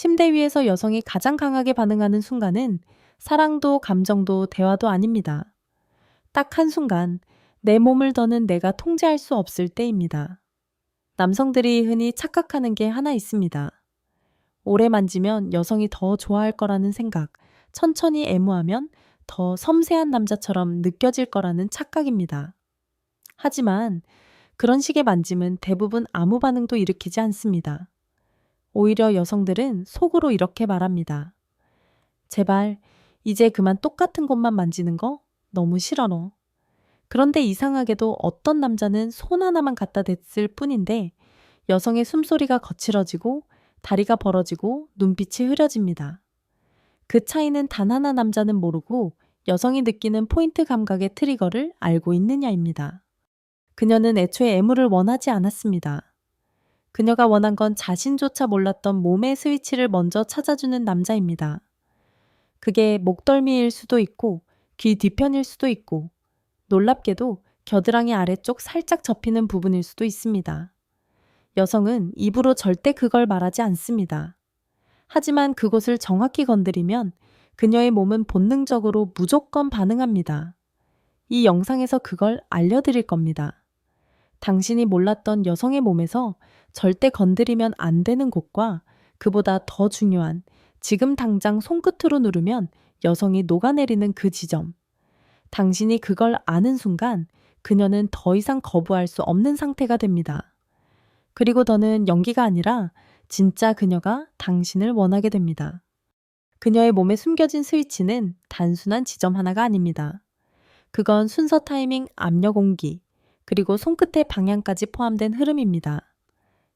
침대 위에서 여성이 가장 강하게 반응하는 순간은 사랑도 감정도 대화도 아닙니다. 딱 한순간 내 몸을 더는 내가 통제할 수 없을 때입니다. 남성들이 흔히 착각하는 게 하나 있습니다. 오래 만지면 여성이 더 좋아할 거라는 생각, 천천히 애무하면 더 섬세한 남자처럼 느껴질 거라는 착각입니다. 하지만 그런 식의 만짐은 대부분 아무 반응도 일으키지 않습니다. 오히려 여성들은 속으로 이렇게 말합니다. 제발, 이제 그만 똑같은 곳만 만지는 거 너무 싫어 너. 그런데 이상하게도 어떤 남자는 손 하나만 갖다 댔을 뿐인데 여성의 숨소리가 거칠어지고 다리가 벌어지고 눈빛이 흐려집니다. 그 차이는 단 하나 남자는 모르고 여성이 느끼는 포인트 감각의 트리거를 알고 있느냐입니다. 그녀는 애초에 애무를 원하지 않았습니다. 그녀가 원한 건 자신조차 몰랐던 몸의 스위치를 먼저 찾아주는 남자입니다. 그게 목덜미일 수도 있고 귀 뒤편일 수도 있고 놀랍게도 겨드랑이 아래쪽 살짝 접히는 부분일 수도 있습니다. 여성은 입으로 절대 그걸 말하지 않습니다. 하지만 그곳을 정확히 건드리면 그녀의 몸은 본능적으로 무조건 반응합니다. 이 영상에서 그걸 알려드릴 겁니다. 당신이 몰랐던 여성의 몸에서 절대 건드리면 안 되는 곳과 그보다 더 중요한 지금 당장 손끝으로 누르면 여성이 녹아내리는 그 지점. 당신이 그걸 아는 순간 그녀는 더 이상 거부할 수 없는 상태가 됩니다. 그리고 더는 연기가 아니라 진짜 그녀가 당신을 원하게 됩니다. 그녀의 몸에 숨겨진 스위치는 단순한 지점 하나가 아닙니다. 그건 순서 타이밍, 압력 온기, 그리고 손끝의 방향까지 포함된 흐름입니다.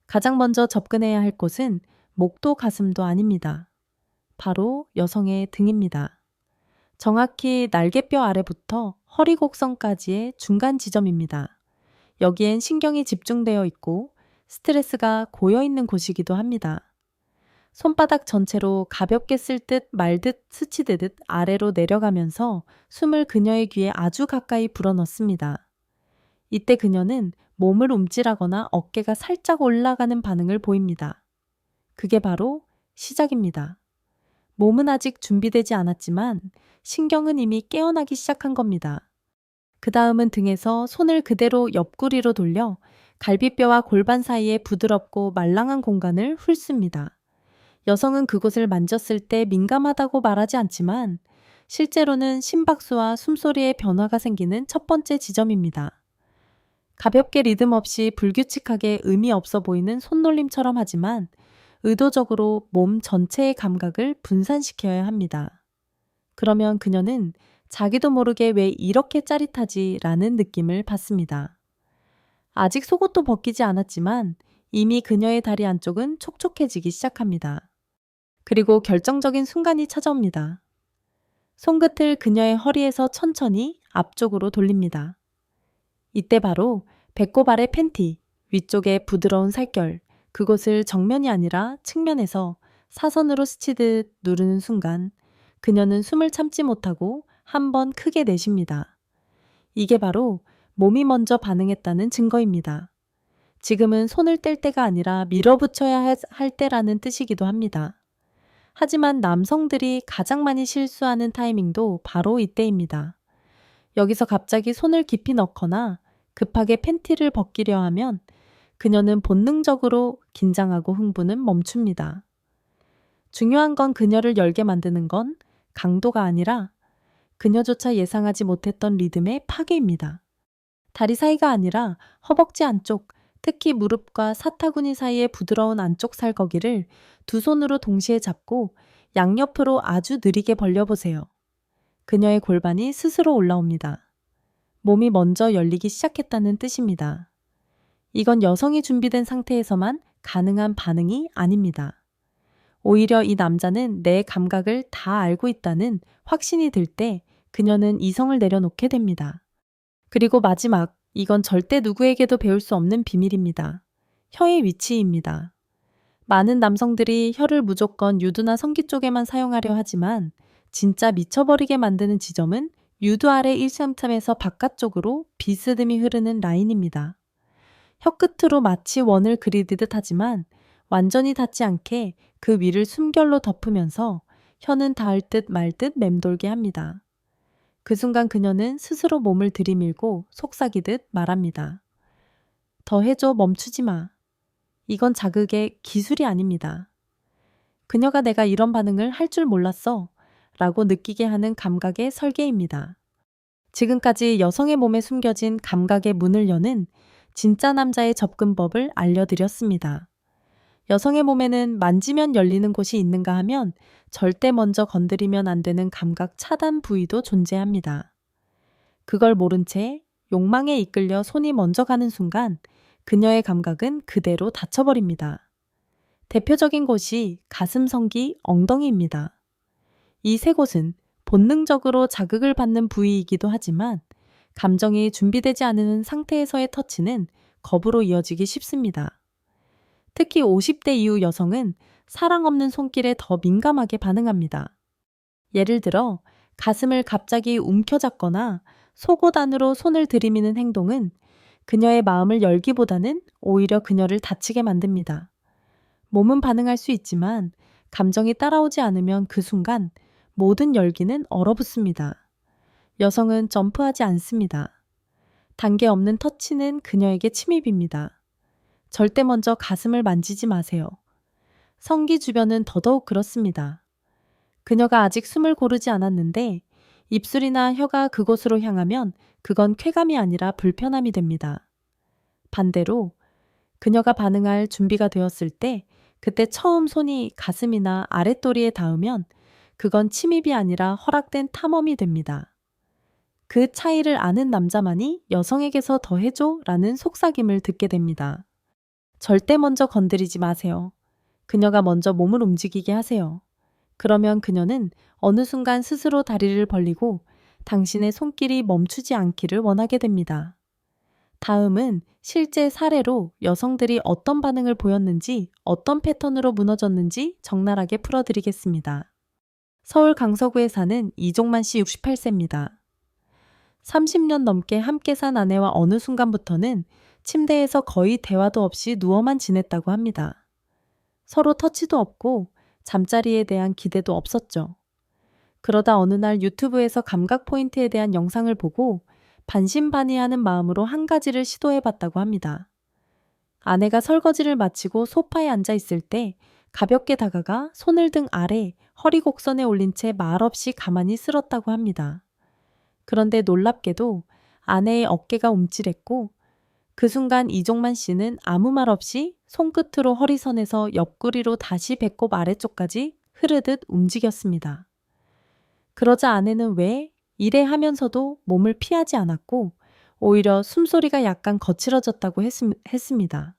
가장 먼저 접근해야 할 곳은 목도 가슴도 아닙니다. 바로 여성의 등입니다. 정확히 날개뼈 아래부터 허리 곡선까지의 중간 지점입니다. 여기엔 신경이 집중되어 있고 스트레스가 고여 있는 곳이기도 합니다. 손바닥 전체로 가볍게 쓸 듯 말 듯 스치듯 아래로 내려가면서 숨을 그녀의 귀에 아주 가까이 불어넣습니다. 이때 그녀는 몸을 움찔하거나 어깨가 살짝 올라가는 반응을 보입니다. 그게 바로 시작입니다. 몸은 아직 준비되지 않았지만 신경은 이미 깨어나기 시작한 겁니다. 그 다음은 등에서 손을 그대로 옆구리로 돌려 갈비뼈와 골반 사이의 부드럽고 말랑한 공간을 훑습니다. 여성은 그곳을 만졌을 때 민감하다고 말하지 않지만 실제로는 심박수와 숨소리의 변화가 생기는 첫 번째 지점입니다. 가볍게 리듬 없이 불규칙하게 의미 없어 보이는 손놀림처럼 하지만 의도적으로 몸 전체의 감각을 분산시켜야 합니다. 그러면 그녀는 자기도 모르게 왜 이렇게 짜릿하지 라는 느낌을 받습니다. 아직 속옷도 벗기지 않았지만 이미 그녀의 다리 안쪽은 촉촉해지기 시작합니다. 그리고 결정적인 순간이 찾아옵니다. 손끝을 그녀의 허리에서 천천히 앞쪽으로 돌립니다. 이때 바로 배꼽 아래 팬티, 위쪽의 부드러운 살결, 그곳을 정면이 아니라 측면에서 사선으로 스치듯 누르는 순간 그녀는 숨을 참지 못하고 한 번 크게 내쉽니다. 이게 바로 몸이 먼저 반응했다는 증거입니다. 지금은 손을 뗄 때가 아니라 밀어붙여야 할 때라는 뜻이기도 합니다. 하지만 남성들이 가장 많이 실수하는 타이밍도 바로 이때입니다. 여기서 갑자기 손을 깊이 넣거나 급하게 팬티를 벗기려 하면 그녀는 본능적으로 긴장하고 흥분은 멈춥니다. 중요한 건 그녀를 열게 만드는 건 강도가 아니라 그녀조차 예상하지 못했던 리듬의 파괴입니다. 다리 사이가 아니라 허벅지 안쪽, 특히 무릎과 사타구니 사이의 부드러운 안쪽 살거기를 두 손으로 동시에 잡고 양옆으로 아주 느리게 벌려보세요. 그녀의 골반이 스스로 올라옵니다. 몸이 먼저 열리기 시작했다는 뜻입니다. 이건 여성이 준비된 상태에서만 가능한 반응이 아닙니다. 오히려 이 남자는 내 감각을 다 알고 있다는 확신이 들 때 그녀는 이성을 내려놓게 됩니다. 그리고 마지막, 이건 절대 누구에게도 배울 수 없는 비밀입니다. 혀의 위치입니다. 많은 남성들이 혀를 무조건 유두나 성기 쪽에만 사용하려 하지만 진짜 미쳐버리게 만드는 지점은 유두 아래 1cm에서 바깥쪽으로 비스듬히 흐르는 라인입니다. 혀 끝으로 마치 원을 그리듯 하지만 완전히 닿지 않게 그 위를 숨결로 덮으면서 혀는 닿을 듯 말 듯 맴돌게 합니다. 그 순간 그녀는 스스로 몸을 들이밀고 속삭이듯 말합니다. 더 해줘, 멈추지 마. 이건 자극의 기술이 아닙니다. 그녀가 내가 이런 반응을 할 줄 몰랐어 라고 느끼게 하는 감각의 설계입니다. 지금까지 여성의 몸에 숨겨진 감각의 문을 여는 진짜 남자의 접근법을 알려드렸습니다. 여성의 몸에는 만지면 열리는 곳이 있는가 하면 절대 먼저 건드리면 안 되는 감각 차단 부위도 존재합니다. 그걸 모른 채 욕망에 이끌려 손이 먼저 가는 순간 그녀의 감각은 그대로 닫혀버립니다. 대표적인 곳이 가슴, 성기, 엉덩이입니다. 이 세 곳은 본능적으로 자극을 받는 부위이기도 하지만 감정이 준비되지 않은 상태에서의 터치는 겁으로 이어지기 쉽습니다. 특히 50대 이후 여성은 사랑 없는 손길에 더 민감하게 반응합니다. 예를 들어 가슴을 갑자기 움켜잡거나 속옷 안으로 손을 들이미는 행동은 그녀의 마음을 열기보다는 오히려 그녀를 다치게 만듭니다. 몸은 반응할 수 있지만 감정이 따라오지 않으면 그 순간 모든 열기는 얼어붙습니다. 여성은 점프하지 않습니다. 단계 없는 터치는 그녀에게 침입입니다. 절대 먼저 가슴을 만지지 마세요. 성기 주변은 더더욱 그렇습니다. 그녀가 아직 숨을 고르지 않았는데 입술이나 혀가 그곳으로 향하면 그건 쾌감이 아니라 불편함이 됩니다. 반대로 그녀가 반응할 준비가 되었을 때 그때 처음 손이 가슴이나 아랫도리에 닿으면 그건 침입이 아니라 허락된 탐험이 됩니다. 그 차이를 아는 남자만이 여성에게서 더 해줘 라는 속삭임을 듣게 됩니다. 절대 먼저 건드리지 마세요. 그녀가 먼저 몸을 움직이게 하세요. 그러면 그녀는 어느 순간 스스로 다리를 벌리고 당신의 손길이 멈추지 않기를 원하게 됩니다. 다음은 실제 사례로 여성들이 어떤 반응을 보였는지, 어떤 패턴으로 무너졌는지 적나라하게 풀어드리겠습니다. 서울 강서구에 사는 이종만 씨 68세입니다. 30년 넘게 함께 산 아내와 어느 순간부터는 침대에서 거의 대화도 없이 누워만 지냈다고 합니다. 서로 터치도 없고 잠자리에 대한 기대도 없었죠. 그러다 어느 날 유튜브에서 감각 포인트에 대한 영상을 보고 반신반의하는 마음으로 한 가지를 시도해봤다고 합니다. 아내가 설거지를 마치고 소파에 앉아 있을 때 가볍게 다가가 손을 등 아래 허리 곡선에 올린 채 말없이 가만히 쓸었다고 합니다. 그런데 놀랍게도 아내의 어깨가 움찔했고 그 순간 이종만 씨는 아무 말 없이 손끝으로 허리선에서 옆구리로 다시 배꼽 아래쪽까지 흐르듯 움직였습니다. 그러자 아내는 왜 이래 하면서도 몸을 피하지 않았고 오히려 숨소리가 약간 거칠어졌다고 했습니다.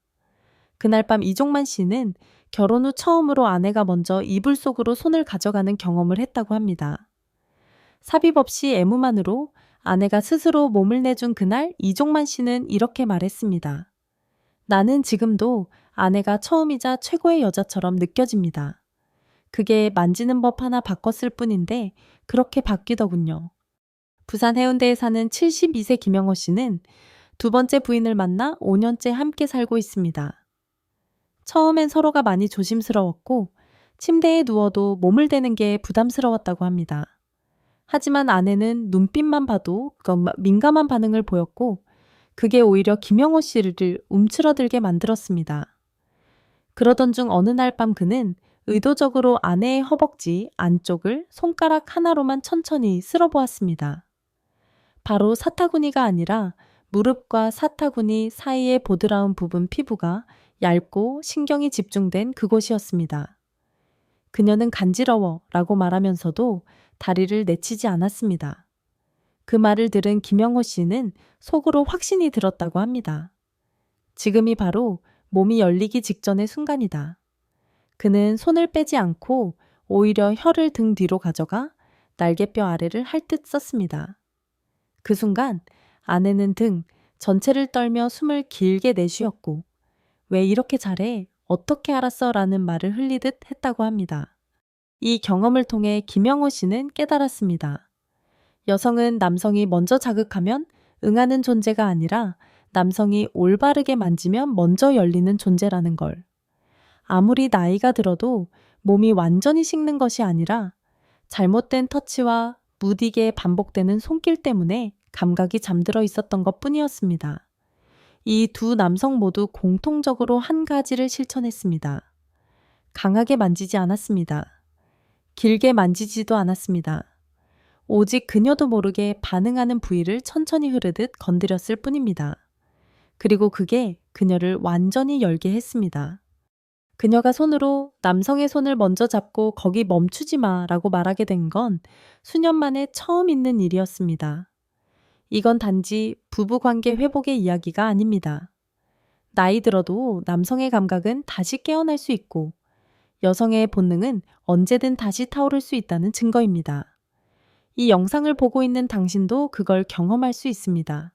그날 밤 이종만 씨는 결혼 후 처음으로 아내가 먼저 이불 속으로 손을 가져가는 경험을 했다고 합니다. 삽입 없이 애무만으로 아내가 스스로 몸을 내준 그날 이종만 씨는 이렇게 말했습니다. 나는 지금도 아내가 처음이자 최고의 여자처럼 느껴집니다. 그게 만지는 법 하나 바꿨을 뿐인데 그렇게 바뀌더군요. 부산 해운대에 사는 72세 김영호 씨는 두 번째 부인을 만나 5년째 함께 살고 있습니다. 처음엔 서로가 많이 조심스러웠고 침대에 누워도 몸을 대는 게 부담스러웠다고 합니다. 하지만 아내는 눈빛만 봐도 민감한 반응을 보였고 그게 오히려 김영호 씨를 움츠러들게 만들었습니다. 그러던 중 어느 날 밤 그는 의도적으로 아내의 허벅지 안쪽을 손가락 하나로만 천천히 쓸어보았습니다. 바로 사타구니가 아니라 무릎과 사타구니 사이의 보드라운 부분 피부가 얇고 신경이 집중된 그곳이었습니다. 그녀는 간지러워 라고 말하면서도 다리를 내치지 않았습니다. 그 말을 들은 김영호 씨는 속으로 확신이 들었다고 합니다. 지금이 바로 몸이 열리기 직전의 순간이다. 그는 손을 빼지 않고 오히려 혀를 등 뒤로 가져가 날개뼈 아래를 핥듯 썼습니다. 그 순간 아내는 등 전체를 떨며 숨을 길게 내쉬었고 왜 이렇게 잘해? 어떻게 알았어? 라는 말을 흘리듯 했다고 합니다. 이 경험을 통해 김영호 씨는 깨달았습니다. 여성은 남성이 먼저 자극하면 응하는 존재가 아니라 남성이 올바르게 만지면 먼저 열리는 존재라는 걸. 아무리 나이가 들어도 몸이 완전히 식는 것이 아니라 잘못된 터치와 무디게 반복되는 손길 때문에 감각이 잠들어 있었던 것 뿐이었습니다. 이 두 남성 모두 공통적으로 한 가지를 실천했습니다. 강하게 만지지 않았습니다. 길게 만지지도 않았습니다. 오직 그녀도 모르게 반응하는 부위를 천천히 흐르듯 건드렸을 뿐입니다. 그리고 그게 그녀를 완전히 열게 했습니다. 그녀가 손으로 남성의 손을 먼저 잡고 거기 멈추지 마 라고 말하게 된 건 수년 만에 처음 있는 일이었습니다. 이건 단지 부부관계 회복의 이야기가 아닙니다. 나이 들어도 남성의 감각은 다시 깨어날 수 있고 여성의 본능은 언제든 다시 타오를 수 있다는 증거입니다. 이 영상을 보고 있는 당신도 그걸 경험할 수 있습니다.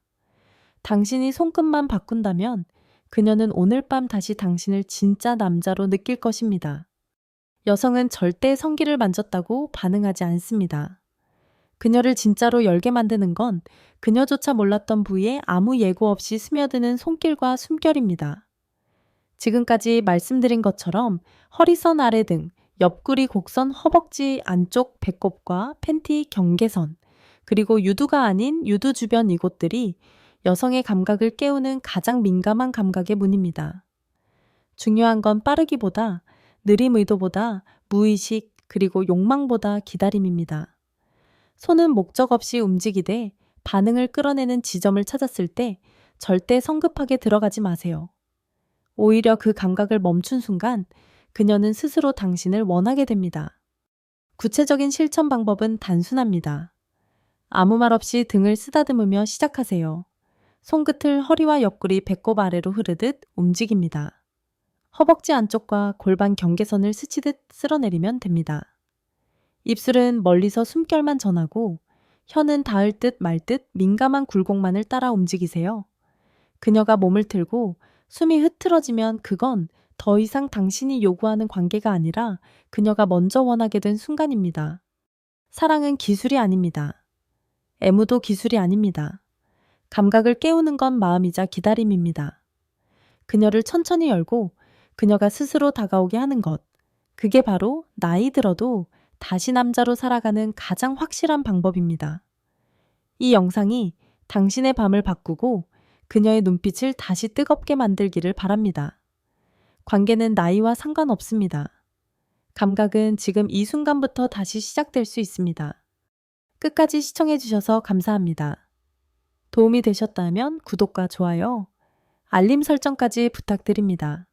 당신이 손끝만 바꾼다면 그녀는 오늘 밤 다시 당신을 진짜 남자로 느낄 것입니다. 여성은 절대 성기를 만졌다고 반응하지 않습니다. 그녀를 진짜로 열게 만드는 건 그녀조차 몰랐던 부위에 아무 예고 없이 스며드는 손길과 숨결입니다. 지금까지 말씀드린 것처럼 허리선 아래 등 옆구리 곡선 허벅지 안쪽 배꼽과 팬티 경계선, 그리고 유두가 아닌 유두 주변 이곳들이 여성의 감각을 깨우는 가장 민감한 감각의 문입니다. 중요한 건 빠르기보다, 느림 의도보다, 무의식, 그리고 욕망보다 기다림입니다. 손은 목적 없이 움직이되 반응을 끌어내는 지점을 찾았을 때 절대 성급하게 들어가지 마세요. 오히려 그 감각을 멈춘 순간 그녀는 스스로 당신을 원하게 됩니다. 구체적인 실천 방법은 단순합니다. 아무 말 없이 등을 쓰다듬으며 시작하세요. 손끝을 허리와 옆구리 배꼽 아래로 흐르듯 움직입니다. 허벅지 안쪽과 골반 경계선을 스치듯 쓸어내리면 됩니다. 입술은 멀리서 숨결만 전하고 혀는 닿을 듯 말 듯 민감한 굴곡만을 따라 움직이세요. 그녀가 몸을 틀고 숨이 흐트러지면 그건 더 이상 당신이 요구하는 관계가 아니라 그녀가 먼저 원하게 된 순간입니다. 사랑은 기술이 아닙니다. 애무도 기술이 아닙니다. 감각을 깨우는 건 마음이자 기다림입니다. 그녀를 천천히 열고 그녀가 스스로 다가오게 하는 것. 그게 바로 나이 들어도 다시 남자로 살아가는 가장 확실한 방법입니다. 이 영상이 당신의 밤을 바꾸고 그녀의 눈빛을 다시 뜨겁게 만들기를 바랍니다. 관계는 나이와 상관없습니다. 감각은 지금 이 순간부터 다시 시작될 수 있습니다. 끝까지 시청해주셔서 감사합니다. 도움이 되셨다면 구독과 좋아요, 알림 설정까지 부탁드립니다.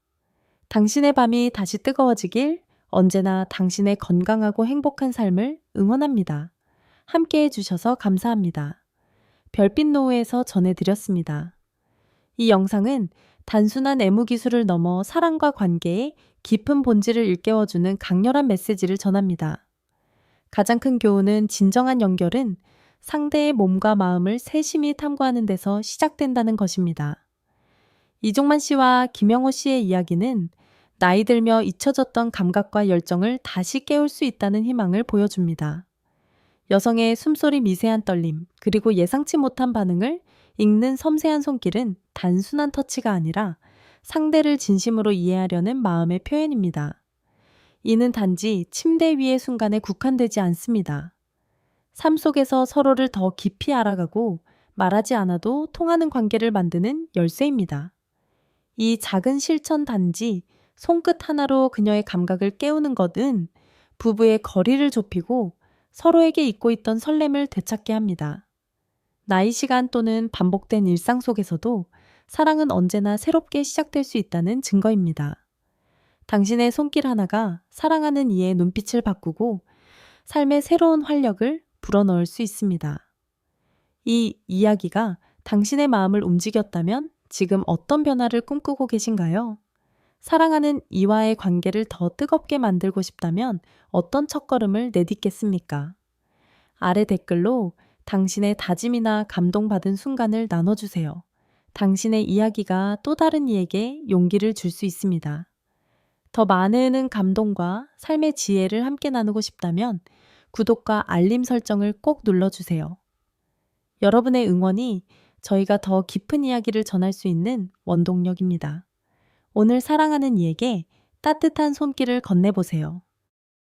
당신의 밤이 다시 뜨거워지길, 언제나 당신의 건강하고 행복한 삶을 응원합니다. 함께 해주셔서 감사합니다. 별빛 노후에서 전해드렸습니다. 이 영상은 단순한 애무 기술을 넘어 사랑과 관계의 깊은 본질을 일깨워주는 강렬한 메시지를 전합니다. 가장 큰 교훈은 진정한 연결은 상대의 몸과 마음을 세심히 탐구하는 데서 시작된다는 것입니다. 이종만 씨와 김영호 씨의 이야기는 나이 들며 잊혀졌던 감각과 열정을 다시 깨울 수 있다는 희망을 보여줍니다. 여성의 숨소리 미세한 떨림, 그리고 예상치 못한 반응을 읽는 섬세한 손길은 단순한 터치가 아니라 상대를 진심으로 이해하려는 마음의 표현입니다. 이는 단지 침대 위의 순간에 국한되지 않습니다. 삶 속에서 서로를 더 깊이 알아가고 말하지 않아도 통하는 관계를 만드는 열쇠입니다. 이 작은 실천 단지 손끝 하나로 그녀의 감각을 깨우는 것은 부부의 거리를 좁히고 서로에게 잊고 있던 설렘을 되찾게 합니다. 나이 시간 또는 반복된 일상 속에서도 사랑은 언제나 새롭게 시작될 수 있다는 증거입니다. 당신의 손길 하나가 사랑하는 이의 눈빛을 바꾸고 삶의 새로운 활력을 불어넣을 수 있습니다. 이 이야기가 당신의 마음을 움직였다면 지금 어떤 변화를 꿈꾸고 계신가요? 사랑하는 이와의 관계를 더 뜨겁게 만들고 싶다면 어떤 첫걸음을 내딛겠습니까? 아래 댓글로 당신의 다짐이나 감동받은 순간을 나눠주세요. 당신의 이야기가 또 다른 이에게 용기를 줄 수 있습니다. 더 많은 감동과 삶의 지혜를 함께 나누고 싶다면 구독과 알림 설정을 꼭 눌러주세요. 여러분의 응원이 저희가 더 깊은 이야기를 전할 수 있는 원동력입니다. 오늘 사랑하는 이에게 따뜻한 손길을 건네보세요.